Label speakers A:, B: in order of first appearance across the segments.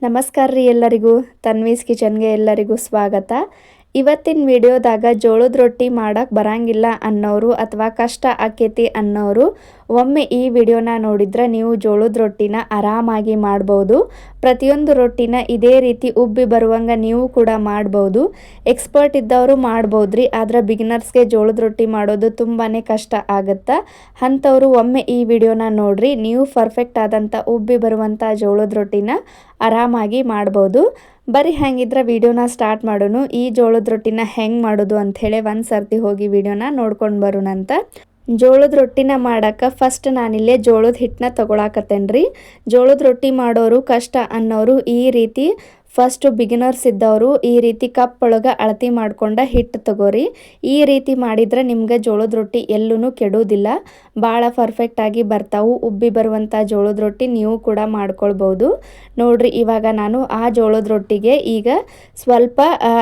A: ನಮಸ್ಕಾರ ರೀ ಎಲ್ಲರಿಗೂ ತನ್ವೀಸ್ ಕಿಚನ್ಗೆ ಎಲ್ಲರಿಗೂ ಸ್ವಾಗತ. ಇವತ್ತಿನ ವಿಡಿಯೋದಾಗ ಜೋಳದ ರೊಟ್ಟಿ ಮಾಡಕ್ಕೆ ಬರಂಗಿಲ್ಲ ಅನ್ನೋರು ಅಥವಾ ಕಷ್ಟ ಆಕೈತಿ ಅನ್ನೋರು ಒಮ್ಮೆ ಈ ವಿಡಿಯೋನ ನೋಡಿದ್ರೆ ನೀವು ಜೋಳದ ರೊಟ್ಟಿನ ಆರಾಮಾಗಿ ಮಾಡ್ಬೋದು. ಪ್ರತಿಯೊಂದು ರೊಟ್ಟಿನ ಇದೇ ರೀತಿ ಉಬ್ಬಿ ಬರುವಂಗೆ ನೀವು ಕೂಡ ಮಾಡ್ಬೋದು. ಎಕ್ಸ್ಪರ್ಟ್ ಇದ್ದವರು ಮಾಡ್ಬೋದ್ರಿ, ಆದ್ರೆ ಬಿಗಿನರ್ಸ್ಗೆ ಜೋಳದ ರೊಟ್ಟಿ ಮಾಡೋದು ತುಂಬಾ ಕಷ್ಟ ಆಗುತ್ತೆ. ಅಂಥವ್ರು ಒಮ್ಮೆ ಈ ವಿಡಿಯೋನ ನೋಡ್ರಿ, ನೀವು ಪರ್ಫೆಕ್ಟ್ ಆದಂಥ ಉಬ್ಬಿ ಬರುವಂಥ ಜೋಳದ ರೊಟ್ಟಿನ ಆರಾಮಾಗಿ ಮಾಡ್ಬೋದು. ಬರೀ ಹಂಗಿದ್ರೆ ವಿಡಿಯೋನ ಸ್ಟಾರ್ಟ್ ಮಾಡೋಣ. ಈ ಜೋಳದ ರೊಟ್ಟಿನ ಹೆಂಗೆ ಮಾಡೋದು ಅಂಥೇಳಿ ಒಂದು ಸರ್ತಿ ಹೋಗಿ ವಿಡಿಯೋನ ನೋಡ್ಕೊಂಡು ಬರೋಣಂತ. ಜೋಳದ ರೊಟ್ಟಿನ ಮಾಡೋಕ್ಕೆ ಫಸ್ಟ್ ನಾನಿಲ್ಲೇ ಜೋಳದ ಹಿಟ್ಟನ್ನ ತೊಗೊಳಕತ್ತೇನೆ ರೀ. ಜೋಳದ ರೊಟ್ಟಿ ಮಾಡೋರು ಕಷ್ಟ ಅನ್ನೋರು ಈ ರೀತಿ ಫಸ್ಟು ಬಿಗಿನರ್ಸ್ ಇದ್ದವರು ಈ ರೀತಿ ಕಪ್ ಒಳಗೆ ಅಳತಿ ಮಾಡ್ಕೊಂಡ ಹಿಟ್ಟು ತಗೋರಿ. ಈ ರೀತಿ ಮಾಡಿದ್ರೆ ನಿಮ್ಗೆ ಜೋಳದ ರೊಟ್ಟಿ ಎಲ್ಲೂ ಕೆಡೋದಿಲ್ಲ, ಭಾಳ ಪರ್ಫೆಕ್ಟಾಗಿ ಬರ್ತಾವು. ಉಬ್ಬಿ ಬರುವಂಥ ಜೋಳದ ರೊಟ್ಟಿ ನೀವು ಕೂಡ ಮಾಡ್ಕೊಳ್ಬೋದು. ನೋಡ್ರಿ, ಇವಾಗ ನಾನು ಆ ಜೋಳದ ರೊಟ್ಟಿಗೆ ಈಗ ಸ್ವಲ್ಪ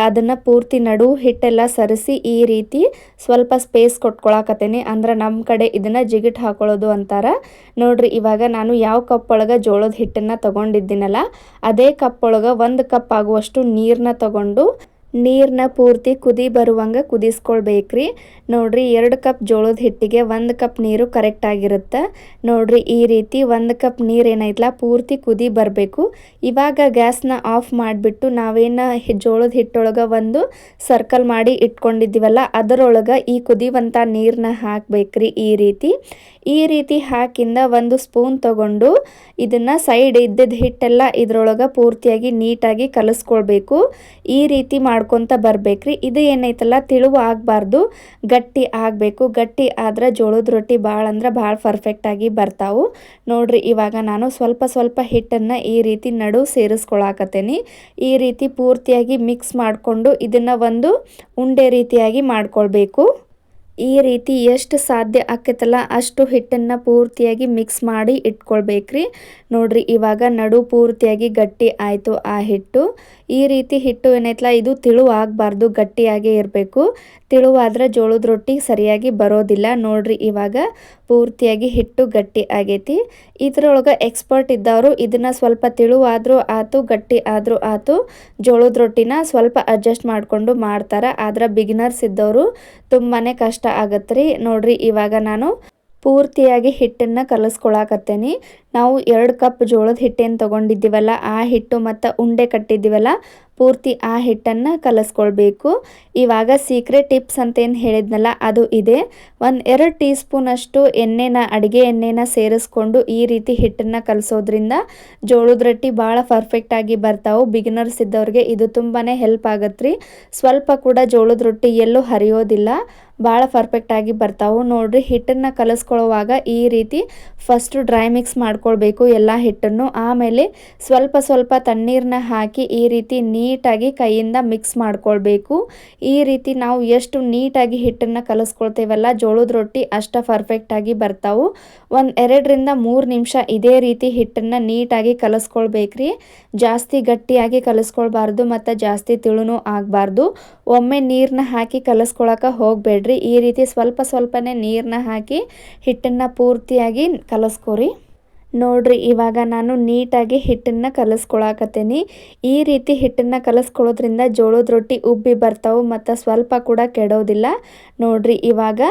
A: ಅದನ್ನು ಪೂರ್ತಿ ನಡು ಹಿಟ್ಟೆಲ್ಲ ಸರಿಸಿ ಈ ರೀತಿ ಸ್ವಲ್ಪ ಸ್ಪೇಸ್ ಕೊಟ್ಕೊಳಕತ್ತೇನೆ. ಅಂದ್ರೆ ನಮ್ಮ ಕಡೆ ಇದನ್ನು ಜಿಗಿಟ್ ಹಾಕೊಳ್ಳೋದು ಅಂತಾರೆ. ನೋಡ್ರಿ, ಇವಾಗ ನಾನು ಯಾವ ಕಪ್ ಒಳಗೆ ಜೋಳದ ಹಿಟ್ಟನ್ನು ತೊಗೊಂಡಿದ್ದೀನಲ್ಲ ಅದೇ ಕಪ್ ಒಳಗೆ 1 ಕಪ್ ಆಗುವಷ್ಟು ನೀರನ್ನ ತಗೊಂಡು ನೀರನ್ನ ಪೂರ್ತಿ ಕುದಿ ಬರುವಂಗೆ ಕುದಿಸ್ಕೊಳ್ಬೇಕ್ರಿ. ನೋಡ್ರಿ, 2 ಕಪ್ ಜೋಳದ ಹಿಟ್ಟಿಗೆ 1 ಕಪ್ ನೀರು ಕರೆಕ್ಟ್ ಆಗಿರುತ್ತೆ. ನೋಡ್ರಿ, ಈ ರೀತಿ 1 ಕಪ್ ನೀರು ಏನೈತಲ್ಲ ಪೂರ್ತಿ ಕುದಿ ಬರಬೇಕು. ಇವಾಗ ಗ್ಯಾಸ್ನ ಆಫ್ ಮಾಡಿಬಿಟ್ಟು ನಾವೇನು ಜೋಳದ ಹಿಟ್ಟೊಳಗೆ ಒಂದು ಸರ್ಕಲ್ ಮಾಡಿ ಇಟ್ಕೊಂಡಿದ್ದೀವಲ್ಲ ಅದರೊಳಗೆ ಈ ಕುದಿಯುವಂಥ ನೀರನ್ನ ಹಾಕಬೇಕ್ರಿ. ಈ ರೀತಿ ಹಾಕಿಂದ 1 ಸ್ಪೂನ್ ತಗೊಂಡು ಇದನ್ನು ಸೈಡ್ ಇದ್ದಿದ್ದ ಹಿಟ್ಟೆಲ್ಲ ಇದ್ರೊಳಗೆ ಪೂರ್ತಿಯಾಗಿ ನೀಟಾಗಿ ಕಲಿಸ್ಕೊಳ್ಬೇಕು. ಈ ರೀತಿ ಮಾಡ್ಕೊತ ಬರಬೇಕ್ರಿ. ಇದು ಏನೈತಲ್ಲ ತಿಳುವು ಆಗಬಾರ್ದು, ಗಟ್ಟಿ ಆಗಬೇಕು. ಗಟ್ಟಿ ಆದ್ರೆ ಜೋಳದ ರೊಟ್ಟಿ ಭಾಳ ಅಂದ್ರೆ ಭಾಳ ಪರ್ಫೆಕ್ಟಾಗಿ ಬರ್ತಾವು. ನೋಡ್ರಿ, ಇವಾಗ ನಾನು ಸ್ವಲ್ಪ ಹಿಟ್ಟನ್ನು ಈ ರೀತಿ ನಡು ಸೇರಿಸ್ಕೊಳಕತ್ತೇನೆ. ಈ ರೀತಿ ಪೂರ್ತಿಯಾಗಿ ಮಿಕ್ಸ್ ಮಾಡಿಕೊಂಡು ಇದನ್ನು ಒಂದು ಉಂಡೆ ರೀತಿಯಾಗಿ ಮಾಡ್ಕೊಳ್ಬೇಕು. ಈ ರೀತಿ ಎಷ್ಟು ಸಾಧ್ಯ ಆಕೈತಲ್ಲ ಅಷ್ಟು ಹಿಟ್ಟನ್ನು ಪೂರ್ತಿಯಾಗಿ ಮಿಕ್ಸ್ ಮಾಡಿ ಇಟ್ಕೊಳ್ಬೇಕ್ರಿ. ನೋಡ್ರಿ, ಇವಾಗ ನಡು ಪೂರ್ತಿಯಾಗಿ ಗಟ್ಟಿ ಆಯಿತು ಆ ಹಿಟ್ಟು. ಈ ರೀತಿ ಹಿಟ್ಟು ಏನೈತಲ್ಲ ಇದು ತಿಳುವು ಆಗಬಾರ್ದು, ಗಟ್ಟಿಯಾಗೇ ಇರಬೇಕು. ತಿಳುವಾದ್ರೆ ಜೋಳದ ರೊಟ್ಟಿ ಸರಿಯಾಗಿ ಬರೋದಿಲ್ಲ. ನೋಡ್ರಿ, ಇವಾಗ ಪೂರ್ತಿಯಾಗಿ ಹಿಟ್ಟು ಗಟ್ಟಿ ಆಗೈತಿ. ಇದ್ರೊಳಗೆ ಎಕ್ಸ್ಪರ್ಟ್ ಇದ್ದವರು ಇದನ್ನು ಸ್ವಲ್ಪ ತಿಳುವಾದರೂ ಆಯ್ತು, ಗಟ್ಟಿ ಆದರೂ ಆಯ್ತು, ಜೋಳದ ರೊಟ್ಟಿನ ಸ್ವಲ್ಪ ಅಡ್ಜಸ್ಟ್ ಮಾಡಿಕೊಂಡು ಮಾಡ್ತಾರೆ. ಆದ್ರೆ ಬಿಗಿನರ್ಸ್ ಇದ್ದವರು ತುಂಬಾ ಕಷ್ಟ ಆಗತ್ತೆ ರೀ. ನೋಡ್ರಿ, ಇವಾಗ ನಾನು ಪೂರ್ತಿಯಾಗಿ ಹಿಟ್ಟನ್ನು ಕಲಿಸ್ಕೊಳಕತ್ತೇನೆ. ನಾವು 2 ಕಪ್ ಜೋಳದ ಹಿಟ್ಟೇನು ತೊಗೊಂಡಿದ್ದೀವಲ್ಲ ಆ ಹಿಟ್ಟು ಮತ್ತು ಉಂಡೆ ಕಟ್ಟಿದ್ದೀವಲ್ಲ ಪೂರ್ತಿ ಆ ಹಿಟ್ಟನ್ನು ಕಲಿಸ್ಕೊಳ್ಬೇಕು. ಇವಾಗ ಸೀಕ್ರೆಟ್ ಟಿಪ್ಸ್ ಅಂತೇನು ಹೇಳಿದ್ನಲ್ಲ ಅದು ಇದೆ. 1-2 ಟೀ ಸ್ಪೂನಷ್ಟು ಅಡುಗೆ ಎಣ್ಣೆನ ಸೇರಿಸ್ಕೊಂಡು ಈ ರೀತಿ ಹಿಟ್ಟನ್ನು ಕಲಿಸೋದ್ರಿಂದ ಜೋಳದ ರೊಟ್ಟಿ ಭಾಳ ಪರ್ಫೆಕ್ಟಾಗಿ ಬರ್ತಾವೆ. ಬಿಗಿನರ್ಸ್ ಇದ್ದವ್ರಿಗೆ ಇದು ತುಂಬಾ ಹೆಲ್ಪ್ ಆಗತ್ತೆ ರೀ. ಸ್ವಲ್ಪ ಕೂಡ ಜೋಳದ ರೊಟ್ಟಿ ಎಲ್ಲೂ ಹರಿಯೋದಿಲ್ಲ, ಭಾಳ ಪರ್ಫೆಕ್ಟಾಗಿ ಬರ್ತಾವೆ. ನೋಡ್ರಿ, ಹಿಟ್ಟನ್ನು ಕಲಿಸ್ಕೊಳ್ಳುವಾಗ ಈ ರೀತಿ ಫಸ್ಟು ಡ್ರೈ ಮಿಕ್ಸ್ ಮಾಡ್ಕೊಳ್ಬೇಕು ಎಲ್ಲ ಹಿಟ್ಟನ್ನು. ಆಮೇಲೆ ಸ್ವಲ್ಪ ತಣ್ಣೀರನ್ನ ಹಾಕಿ ಈ ರೀತಿ ನೀಟಾಗಿ ಕೈಯಿಂದ ಮಿಕ್ಸ್ ಮಾಡ್ಕೊಳ್ಬೇಕು. ಈ ರೀತಿ ನಾವು ಎಷ್ಟು ನೀಟಾಗಿ ಹಿಟ್ಟನ್ನು ಕಲಿಸ್ಕೊಳ್ತೇವಲ್ಲ ಜೋಳದ ರೊಟ್ಟಿ ಅಷ್ಟು ಪರ್ಫೆಕ್ಟಾಗಿ ಬರ್ತಾವೆ. 2-3 ನಿಮಿಷ ಇದೇ ರೀತಿ ಹಿಟ್ಟನ್ನು ನೀಟಾಗಿ ಕಲಿಸ್ಕೊಳ್ಬೇಕ್ರಿ. ಜಾಸ್ತಿ ಗಟ್ಟಿಯಾಗಿ ಕಲಿಸ್ಕೊಳ್ಬಾರ್ದು ಮತ್ತು ಜಾಸ್ತಿ ತಿಳುನೂ ಆಗಬಾರ್ದು. ಒಮ್ಮೆ ನೀರನ್ನ ಹಾಕಿ ಕಲಿಸ್ಕೊಳಕ್ಕೆ ಹೋಗಬೇಡ್ರಿ. ಈ ರೀತಿ ಸ್ವಲ್ಪನೇ ನೀರನ್ನ ಹಾಕಿ ಹಿಟ್ಟನ್ನು ಪೂರ್ತಿಯಾಗಿ ಕಲಿಸ್ಕೊರಿ. ನೋಡ್ರಿ, ಇವಾಗ ನಾನು ನೀಟಾಗಿ ಹಿಟ್ಟನ್ನು ಕಲಿಸ್ಕೊಳಕತ್ತೇನೆ. ಈ ರೀತಿ ಹಿಟ್ಟನ್ನು ಕಲಿಸ್ಕೊಳ್ಳೋದ್ರಿಂದ ಜೋಳದ ರೊಟ್ಟಿ ಉಬ್ಬಿ ಬರ್ತಾವೆ ಮತ್ತು ಸ್ವಲ್ಪ ಕೂಡ ಕೆಡೋದಿಲ್ಲ. ನೋಡ್ರಿ, ಇವಾಗ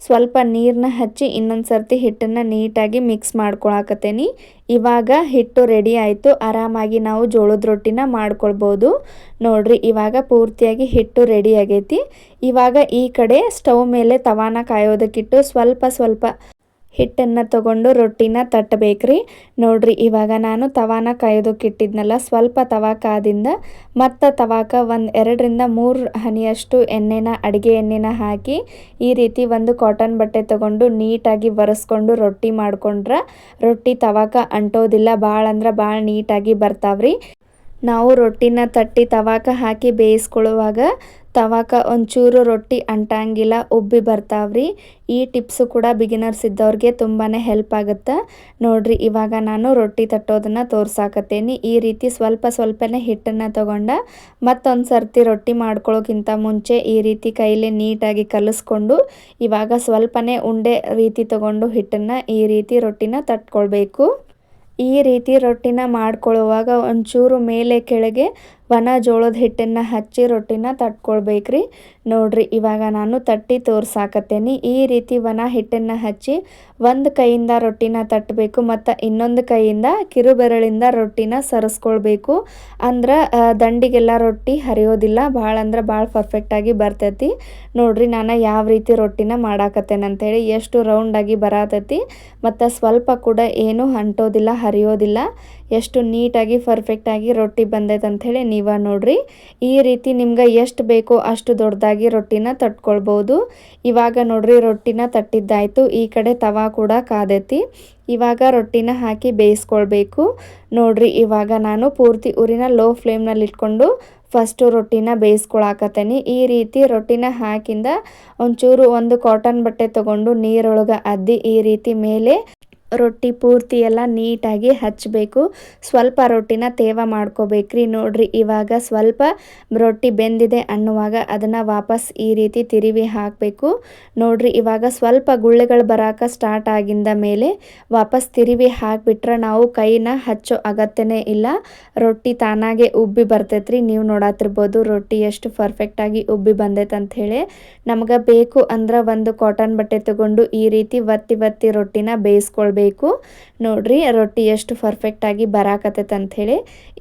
A: ಸ್ವಲ್ಪ ನೀರನ್ನ ಹಚ್ಚಿ ಇನ್ನೊಂದು ಸರ್ತಿ ಹಿಟ್ಟನ್ನು ನೀಟಾಗಿ ಮಿಕ್ಸ್ ಮಾಡ್ಕೊಳಕತ್ತೇನೆ. ಇವಾಗ ಹಿಟ್ಟು ರೆಡಿ ಆಯಿತು. ಆರಾಮಾಗಿ ನಾವು ಜೋಳದ ರೊಟ್ಟಿನ ಮಾಡ್ಕೊಳ್ಬೋದು. ನೋಡ್ರಿ, ಇವಾಗ ಪೂರ್ತಿಯಾಗಿ ಹಿಟ್ಟು ರೆಡಿ ಆಗೈತಿ. ಇವಾಗ ಈ ಕಡೆ ಸ್ಟವ್ ಮೇಲೆ ತವಾನ ಕಾಯೋದಕ್ಕಿಟ್ಟು ಸ್ವಲ್ಪ ಹಿಟ್ಟನ್ನು ತಗೊಂಡು ರೊಟ್ಟಿನ ತಟ್ಟಬೇಕ್ರಿ. ನೋಡ್ರಿ, ಇವಾಗ ನಾನು ತವಾನ ಕಾಯೋದಕ್ಕಿಟ್ಟಿದ್ನಲ್ಲ ಸ್ವಲ್ಪ ತವಾ ಕಾದಿಂದ ಮತ್ತು ತವಾಕ 2-3 ಹನಿಯಷ್ಟು ಅಡುಗೆ ಎಣ್ಣೆನ ಹಾಕಿ ಈ ರೀತಿ ಒಂದು ಕಾಟನ್ ಬಟ್ಟೆ ತಗೊಂಡು ನೀಟಾಗಿ ಒರೆಸ್ಕೊಂಡು ರೊಟ್ಟಿ ಮಾಡ್ಕೊಂಡ್ರೆ ರೊಟ್ಟಿ ತವಾಕ ಅಂಟೋದಿಲ್ಲ, ಭಾಳ ಅಂದ್ರೆ ಭಾಳ ನೀಟಾಗಿ ಬರ್ತಾವ್ರಿ. ನಾವು ರೊಟ್ಟಿನ ತಟ್ಟಿ ತವಾಕ ಹಾಕಿ ಬೇಯಿಸ್ಕೊಳ್ಳುವಾಗ ತವಾಕ ಒಂಚೂರು ರೊಟ್ಟಿ ಅಂಟಂಗಿಲ್ಲ, ಉಬ್ಬಿ ಬರ್ತಾವ್ರಿ. ಈ ಟಿಪ್ಸು ಕೂಡ ಬಿಗಿನರ್ಸ್ ಇದ್ದವ್ರಿಗೆ ತುಂಬಾ ಹೆಲ್ಪ್ ಆಗುತ್ತೆ. ನೋಡ್ರಿ, ಇವಾಗ ನಾನು ರೊಟ್ಟಿ ತಟ್ಟೋದನ್ನು ತೋರ್ಸಾಕತ್ತೇನೆ. ಈ ರೀತಿ ಸ್ವಲ್ಪನೇ ಹಿಟ್ಟನ್ನು ತಗೊಂಡ ಮತ್ತೊಂದು ಸರ್ತಿ ರೊಟ್ಟಿ ಮಾಡ್ಕೊಳ್ಳೋಕ್ಕಿಂತ ಮುಂಚೆ ಈ ರೀತಿ ಕೈಲೇ ನೀಟಾಗಿ ಕಲಿಸ್ಕೊಂಡು ಇವಾಗ ಸ್ವಲ್ಪನೇ ಉಂಡೆ ರೀತಿ ತಗೊಂಡು ಹಿಟ್ಟನ್ನು ಈ ರೀತಿ ರೊಟ್ಟಿನ ತಟ್ಕೊಳ್ಬೇಕು. ಈ ರೀತಿ ರೊಟ್ಟಿನ ಮಾಡ್ಕೊಳ್ಳುವಾಗ ಒಂಚೂರು ಮೇಲೆ ಕೆಳಗೆ ಒಣ ಜೋಳದ ಹಿಟ್ಟನ್ನು ಹಚ್ಚಿ ರೊಟ್ಟಿನ ತಟ್ಕೊಳ್ಬೇಕ್ರಿ. ನೋಡ್ರಿ ಇವಾಗ ನಾನು ತಟ್ಟಿ ತೋರ್ಸಾಕತ್ತೇನಿ. ಈ ರೀತಿ ಒಣ ಹಿಟ್ಟನ್ನು ಹಚ್ಚಿ ಒಂದು ಕೈಯಿಂದ ರೊಟ್ಟಿನ ತಟ್ಟಬೇಕು ಮತ್ತು ಇನ್ನೊಂದು ಕೈಯಿಂದ ಕಿರುಬೆರಳಿಂದ ರೊಟ್ಟಿನ ಸರಿಸ್ಕೊಳ್ಬೇಕು. ಅಂದ್ರೆ ದಂಡಿಗೆಲ್ಲ ರೊಟ್ಟಿ ಹರಿಯೋದಿಲ್ಲ, ಭಾಳ ಅಂದ್ರೆ ಭಾಳ ಪರ್ಫೆಕ್ಟಾಗಿ ಬರ್ತೈತಿ. ನೋಡ್ರಿ ನಾನು ಯಾವ ರೀತಿ ರೊಟ್ಟಿನ ಮಾಡಾಕತ್ತೇನೆ ಅಂಥೇಳಿ, ಎಷ್ಟು ರೌಂಡಾಗಿ ಬರತೈತಿ ಮತ್ತು ಸ್ವಲ್ಪ ಕೂಡ ಏನೂ ಅಂಟೋದಿಲ್ಲ, ಹರಿಯೋದಿಲ್ಲ, ಎಷ್ಟು ನೀಟಾಗಿ ಪರ್ಫೆಕ್ಟಾಗಿ ರೊಟ್ಟಿ ಬಂದೈತೆ ಅಂಥೇಳಿ ನೀವ ನೋಡ್ರಿ. ಈ ರೀತಿ ನಿಮ್ಗೆ ಎಷ್ಟು ಬೇಕೋ ಅಷ್ಟು ದೊಡ್ಡದಾಗಿ ರೊಟ್ಟಿನ ತಟ್ಕೊಳ್ಬೋದು. ಇವಾಗ ನೋಡ್ರಿ ರೊಟ್ಟಿನ ತಟ್ಟಿದ್ದಾಯಿತು. ಈ ಕಡೆ ತವಾ ಕೂಡ ಕಾದೈತಿ. ಇವಾಗ ರೊಟ್ಟಿನ ಹಾಕಿ ಬೇಯಿಸ್ಕೊಳ್ಬೇಕು. ನೋಡ್ರಿ ಇವಾಗ ನಾನು ಪೂರ್ತಿ ಉರಿನ ಲೋ ಫ್ಲೇಮ್ನಲ್ಲಿ ಇಟ್ಕೊಂಡು ಫಸ್ಟು ರೊಟ್ಟಿನ ಬೇಯಿಸ್ಕೊಳಕತ್ತೇನೆ. ಈ ರೀತಿ ರೊಟ್ಟಿನ ಹಾಕಿಂದ ಒಂಚೂರು ಒಂದು ಕಾಟನ್ ಬಟ್ಟೆ ತೊಗೊಂಡು ನೀರೊಳಗೆ ಅದ್ದಿ ಈ ರೀತಿ ಮೇಲೆ ರೊಟ್ಟಿ ಪೂರ್ತಿ ಎಲ್ಲ ನೀಟಾಗಿ ಹಚ್ಚಬೇಕು. ಸ್ವಲ್ಪ ರೊಟ್ಟಿನ ತೇವ ಮಾಡ್ಕೋಬೇಕ್ರಿ. ನೋಡ್ರಿ ಇವಾಗ ಸ್ವಲ್ಪ ರೊಟ್ಟಿ ಬೆಂದಿದೆ ಅನ್ನುವಾಗ ಅದನ್ನು ವಾಪಸ್ ಈ ರೀತಿ ತಿರುವಿ ಹಾಕಬೇಕು. ನೋಡ್ರಿ ಇವಾಗ ಸ್ವಲ್ಪ ಗುಳ್ಳೆಗಳು ಬರಾಕ ಸ್ಟಾರ್ಟ್ ಆಗಿಂದ ಮೇಲೆ ವಾಪಸ್ ತಿರುವಿ ಹಾಕಿಬಿಟ್ರೆ ನಾವು ಕೈನ ಹಚ್ಚೋ ಅಗತ್ಯನೇ ಇಲ್ಲ. ರೊಟ್ಟಿ ತಾನಾಗೆ ಉಬ್ಬಿ ಬರ್ತೈತ್ರಿ. ನೀವು ನೋಡತ್ತಿರ್ಬೋದು ರೊಟ್ಟಿ ಎಷ್ಟು ಪರ್ಫೆಕ್ಟಾಗಿ ಉಬ್ಬಿ ಬಂದೈತೆ ಅಂಥೇಳಿ. ನಮ್ಗೆ ಬೇಕು ಅಂದ್ರೆ ಒಂದು ಕಾಟನ್ ಬಟ್ಟೆ ತಗೊಂಡು ಈ ರೀತಿ ಒತ್ತಿ ಒತ್ತಿ ರೊಟ್ಟಿನ ಬೇಯಿಸ್ಕೊಳ್ಬೇಕು. ನೋಡ್ರಿ ರೊಟ್ಟಿ ಎಷ್ಟು ಪರ್ಫೆಕ್ಟಾಗಿ ಬರಾಕತ್ತೈತೆ ಅಂಥೇಳಿ.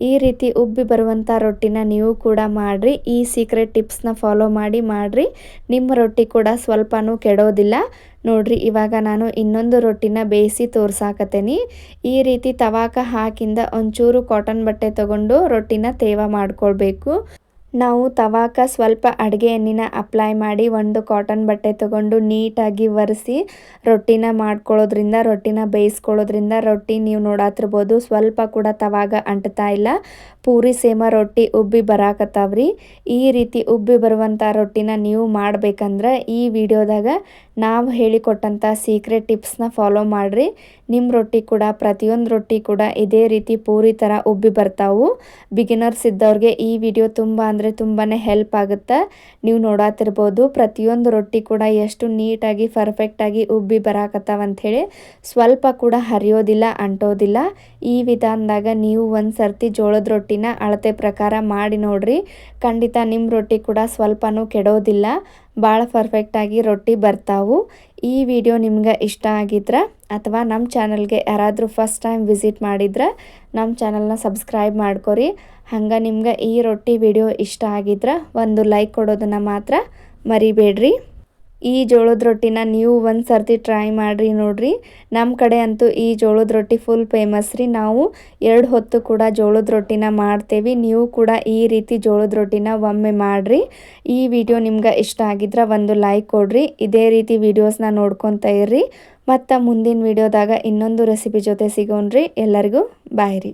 A: ಈ ರೀತಿ ಉಬ್ಬಿ ಬರುವಂಥ ರೊಟ್ಟಿನ ನೀವು ಕೂಡ ಮಾಡಿರಿ. ಈ ಸೀಕ್ರೆಟ್ ಟಿಪ್ಸ್ನ ಫಾಲೋ ಮಾಡಿರಿ. ನಿಮ್ಮ ರೊಟ್ಟಿ ಕೂಡ ಸ್ವಲ್ಪನೂ ಕೆಡೋದಿಲ್ಲ. ನೋಡ್ರಿ ಇವಾಗ ನಾನು ಇನ್ನೊಂದು ರೊಟ್ಟಿನ ಬೇಯಿಸಿ ತೋರ್ಸಾಕತ್ತೇನಿ. ಈ ರೀತಿ ತವಾಕ ಹಾಕಿಂದ ಒಂಚೂರು ಕಾಟನ್ ಬಟ್ಟೆ ತಗೊಂಡು ರೊಟ್ಟಿನ ತೇವ ಮಾಡ್ಕೊಳ್ಬೇಕು. ನಾವು ತವಾಕ ಸ್ವಲ್ಪ ಅಡುಗೆ ಎಣ್ಣೆನ ಅಪ್ಲೈ ಮಾಡಿ ಒಂದು ಕಾಟನ್ ಬಟ್ಟೆ ತೊಗೊಂಡು ನೀಟಾಗಿ ಒರೆಸಿ ರೊಟ್ಟಿನ ಮಾಡ್ಕೊಳ್ಳೋದ್ರಿಂದ, ರೊಟ್ಟಿನ ಬೇಯಿಸ್ಕೊಳ್ಳೋದ್ರಿಂದ ರೊಟ್ಟಿ ನೀವು ನೋಡತ್ತಿರ್ಬೋದು ಸ್ವಲ್ಪ ಕೂಡ ತವಾಗ ಅಂಟ್ತಾ ಇಲ್ಲ. ಪೂರಿ ಸೇಮ ರೊಟ್ಟಿ ಉಬ್ಬಿ ಬರಾಕತ್ತಾವ್ರಿ. ಈ ರೀತಿ ಉಬ್ಬಿ ಬರುವಂಥ ರೊಟ್ಟಿನ ನೀವು ಮಾಡ್ಬೇಕಂದ್ರೆ ಈ ವಿಡಿಯೋದಾಗ ನಾವು ಹೇಳಿಕೊಟ್ಟಂಥ ಸೀಕ್ರೆಟ್ ಟಿಪ್ಸ್ನ ಫಾಲೋ ಮಾಡಿರಿ. ನಿಮ್ಮ ರೊಟ್ಟಿ ಕೂಡ ಪ್ರತಿಯೊಂದು ರೊಟ್ಟಿ ಕೂಡ ಇದೇ ರೀತಿ ಪೂರಿ ಥರ ಉಬ್ಬಿ ಬರ್ತಾವು. ಬಿಗಿನರ್ಸ್ ಇದ್ದವ್ರಿಗೆ ಈ ವಿಡಿಯೋ ತುಂಬ ಅಂದರೆ ತುಂಬಾ ಹೆಲ್ಪ್ ಆಗುತ್ತೆ. ನೀವು ನೋಡತ್ತಿರ್ಬೋದು ಪ್ರತಿಯೊಂದು ರೊಟ್ಟಿ ಕೂಡ ಎಷ್ಟು ನೀಟಾಗಿ ಪರ್ಫೆಕ್ಟಾಗಿ ಉಬ್ಬಿ ಬರಾಕತ್ತಾವ ಅಂಥೇಳಿ. ಸ್ವಲ್ಪ ಕೂಡ ಹರಿಯೋದಿಲ್ಲ, ಅಂಟೋದಿಲ್ಲ. ಈ ವಿಧಾನದಾಗ ನೀವು ಒಂದು ಸರ್ತಿ ಜೋಳದ ರೊಟ್ಟಿನ ಅಳತೆ ಪ್ರಕಾರ ಮಾಡಿ ನೋಡ್ರಿ. ಖಂಡಿತ ನಿಮ್ಮ ರೊಟ್ಟಿ ಕೂಡ ಸ್ವಲ್ಪನೂ ಕೆಡೋದಿಲ್ಲ, ಭಾಳ ಪರ್ಫೆಕ್ಟಾಗಿ ರೊಟ್ಟಿ ಬರ್ತಾವು. ಈ ವಿಡಿಯೋ ನಿಮ್ಗೆ ಇಷ್ಟ ಆಗಿದ್ರೆ ಅಥವಾ ನಮ್ಮ ಚಾನಲ್ಗೆ ಯಾರಾದರೂ ಫಸ್ಟ್ ಟೈಮ್ ವಿಸಿಟ್ ಮಾಡಿದ್ರೆ ನಮ್ಮ ಚಾನಲ್ನ ಸಬ್ಸ್ಕ್ರೈಬ್ ಮಾಡ್ಕೊರಿ. ಹಂಗೆ ನಿಮ್ಗೆ ಈ ರೊಟ್ಟಿ ವಿಡಿಯೋ ಇಷ್ಟ ಆಗಿದ್ರೆ ಒಂದು ಲೈಕ್ ಕೊಡೋದನ್ನು ಮಾತ್ರ ಮರಿಬೇಡ್ರಿ. ಈ ಜೋಳದ ರೊಟ್ಟಿನ ನೀವು ಒಂದು ಸರ್ತಿ ಟ್ರೈ ಮಾಡಿರಿ ನೋಡ್ರಿ. ನಮ್ಮ ಕಡೆ ಅಂತೂ ಈ ಜೋಳದ ರೊಟ್ಟಿ ಫುಲ್ ಫೇಮಸ್ ರೀ. ನಾವು 2 ಹೊತ್ತು ಕೂಡ ಜೋಳದ ರೊಟ್ಟಿನ ಮಾಡ್ತೇವೆ. ನೀವು ಕೂಡ ಈ ರೀತಿ ಜೋಳದ ರೊಟ್ಟಿನ ಒಮ್ಮೆ ಮಾಡಿರಿ. ಈ ವಿಡಿಯೋ ನಿಮ್ಗೆ ಇಷ್ಟ ಆಗಿದ್ರೆ ಒಂದು ಲೈಕ್ ಕೊಡ್ರಿ. ಇದೇ ರೀತಿ ವಿಡಿಯೋಸ್ನ ನೋಡ್ಕೊತಾ ಇರ್ರಿ. ಮತ್ತು ಮುಂದಿನ ವಿಡಿಯೋದಾಗ ಇನ್ನೊಂದು ರೆಸಿಪಿ ಜೊತೆ ಸಿಗೋಣ್ರಿ. ಎಲ್ಲರಿಗೂ ಬಾಯ್ ರೀ.